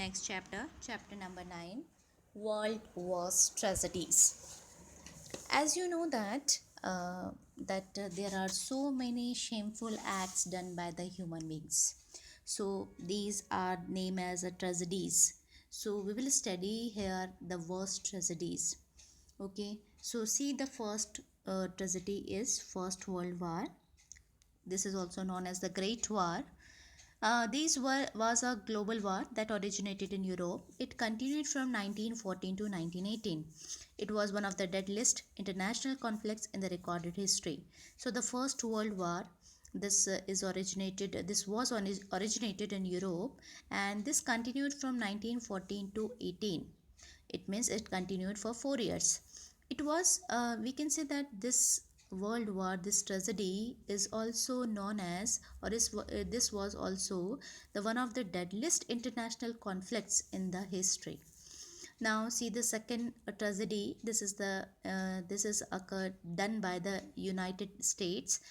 next chapter, chapter number 9, World Wars Tragedies. As you know that there are so many shameful acts done by the human beings. So these are named as tragedies. So we will study here the worst tragedies. Okay. So see the first tragedy is First World War. This is also known as the Great War. Was a global war that originated in Europe. It continued from 1914 to 1918. It was one of the deadliest international conflicts in the recorded history. So the First World War, originated in Europe, and this continued from 1914 to 18. It means it continued for 4 years. It was we can say that this world war, this tragedy, is also known as, this was also the one of the deadliest international conflicts in the history. Now see the second tragedy. This is occurred done by the United States.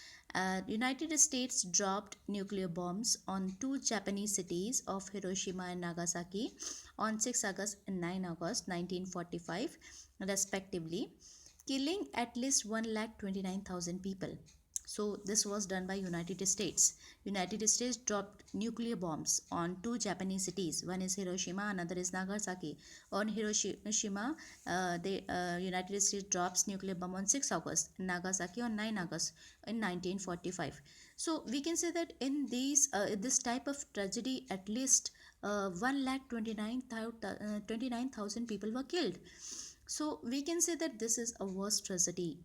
United States dropped nuclear bombs on two Japanese cities of Hiroshima and Nagasaki on 6 August and 9 August 1945 respectively, killing at least 1,29,000 people. So this was done by United States. United States dropped nuclear bombs on two Japanese cities. One is Hiroshima, another is Nagasaki. On Hiroshima, the United States drops nuclear bomb on 6 August, Nagasaki on 9 August in 1945. So we can say that in this type of tragedy, at least 1,29,000 people were killed. So we can say that this is a worst tragedy.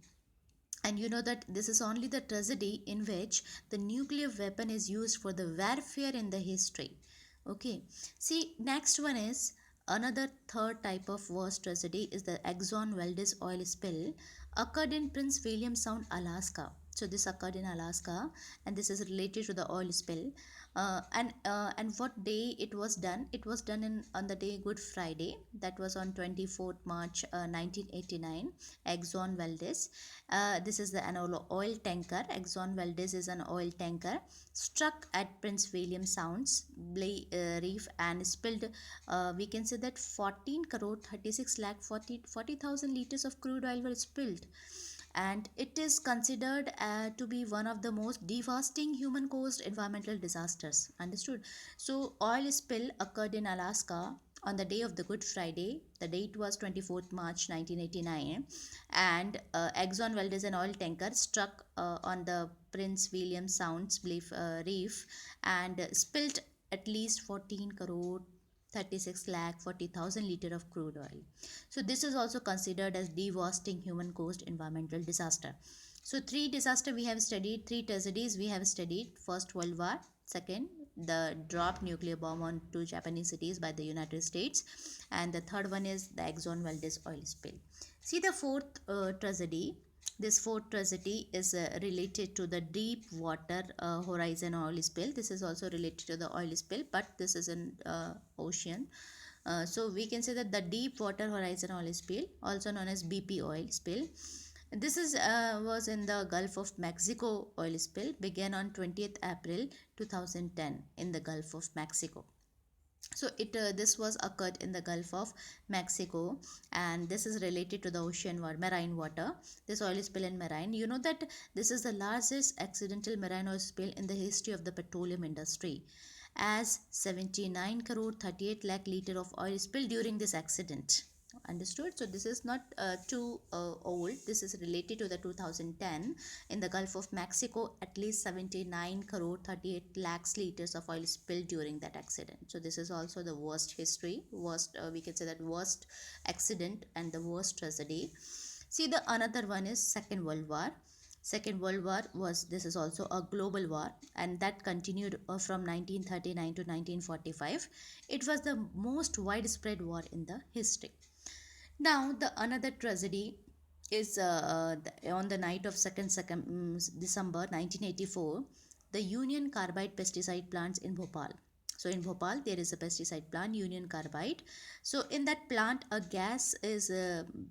And you know that this is only the tragedy in which the nuclear weapon is used for the warfare in the history. Okay. See, next one is another third type of worst tragedy is the Exxon Valdez oil spill occurred in Prince William Sound, Alaska. So this occurred in Alaska, and this is related to the oil spill. And what day it was done? It was done in on the day Good Friday. That was on 24th March 1989. Exxon Valdez. This is an oil tanker. Exxon Valdez is an oil tanker struck at Prince William Sound's reef and spilled. We can say that 14 crore 36 lakh 40,000 liters of crude oil were spilled, and it is considered to be one of the most devastating human caused environmental disasters. Understood? So oil spill occurred in Alaska on the day of the Good Friday. The date was 24th March 1989, and Exxon Valdez, an oil tanker, struck on the Prince William Sound's reef and spilled at least 14 crore 36 lakh 40,000 liter of crude oil. So this is also considered as devastating human caused environmental disaster. So three disaster we have studied, three tragedies we have studied. First World War, second the dropped nuclear bomb on two Japanese cities by the United States, and the third one is the Exxon Valdez oil spill. See the fourth tragedy. This fourth tragedy is related to the deep water horizon oil spill. This is also related to the oil spill, but this is in ocean. So we can say that the deep water horizon oil spill, also known as BP oil spill, this is was in the Gulf of Mexico oil spill, began on 20th April 2010 in the Gulf of Mexico. So this was occurred in the Gulf of Mexico, and this is related to the ocean or marine water. This oil spill in marine, you know that this is the largest accidental marine oil spill in the history of the petroleum industry, as 79 crore 38 lakh liter of oil spilled during this accident. Understood? So this is not too old. This is related to the 2010 in the Gulf of Mexico. At least 79 crore 38 lakhs liters of oil spilled during that accident. So this is also the worst history, worst we can say that worst accident and the worst tragedy. See the another one is Second World War. Second World War was, this is also a global war, and that continued from 1939 to 1945. It was the most widespread war in the history. Now, the another tragedy is on the night of 2nd December 1984, the Union Carbide pesticide plants in Bhopal. So in Bhopal, there is a pesticide plant, Union Carbide. So in that plant, a gas is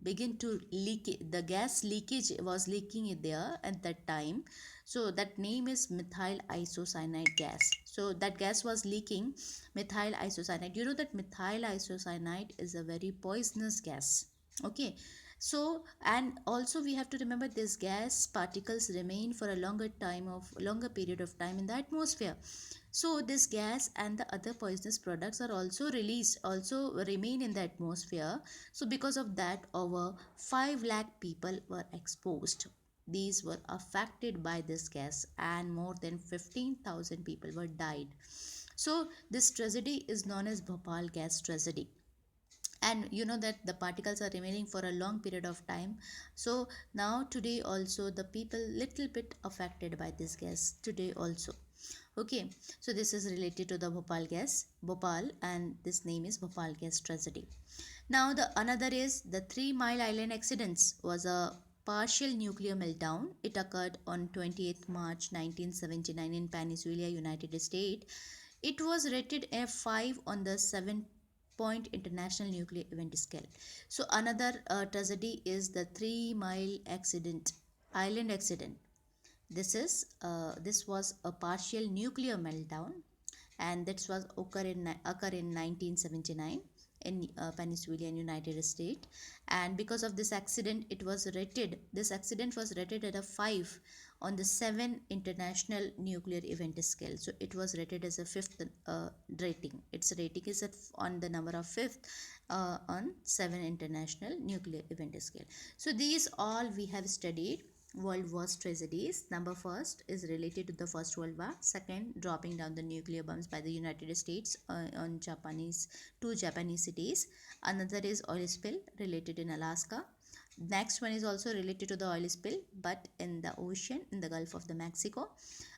begin to leak. The gas leakage was leaking in there at that time. So that name is methyl isocyanide gas. So that gas was leaking methyl isocyanide. You know that methyl isocyanide is a very poisonous gas. Okay. So and also we have to remember this gas particles remain for a longer period of time in the atmosphere. So this gas and the other poisonous products are also released, also remain in the atmosphere. So because of that, over 5 lakh people were exposed. These were affected by this gas and more than 15,000 people were died. So this tragedy is known as Bhopal gas tragedy. And you know that the particles are remaining for a long period of time. So now today also the people little bit affected by this gas today also. Okay, so this is related to the Bhopal gas, Bhopal, and this name is Bhopal gas tragedy. Now the another is the 3 Mile Island accidents was a partial nuclear meltdown. It occurred on 28th March 1979 in Pennsylvania, United States. It was rated F5 on the 7-point International Nuclear Event Scale. So another tragedy is the 3 Mile accident, island accident. This was a partial nuclear meltdown, and this was occur in 1979 in Pennsylvania, United States. And because of this accident, this accident was rated at a 5 on the 7 International Nuclear Event Scale. So it was rated as a fifth rating. Its rating is on the number of fifth on 7 International Nuclear Event Scale. So these all we have studied World War's tragedies. Number first is related to the First World War. Second, dropping down the nuclear bombs by the United States on two Japanese cities. Another is oil spill related in Alaska. Next one is also related to the oil spill, but in the ocean in the Gulf of the Mexico.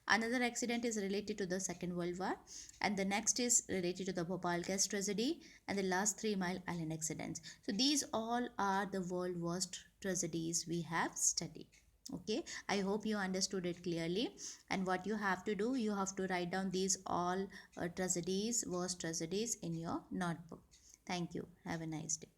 Another accident is related to the Second World War, and the next is related to the Bhopal gas tragedy, and the last 3 Mile Island accidents. So these all are the world worst tragedies we have studied. Okay, I hope you understood it clearly. And what you have to do, you have to write down these all tragedies, worst tragedies in your notebook. Thank you. Have a nice day.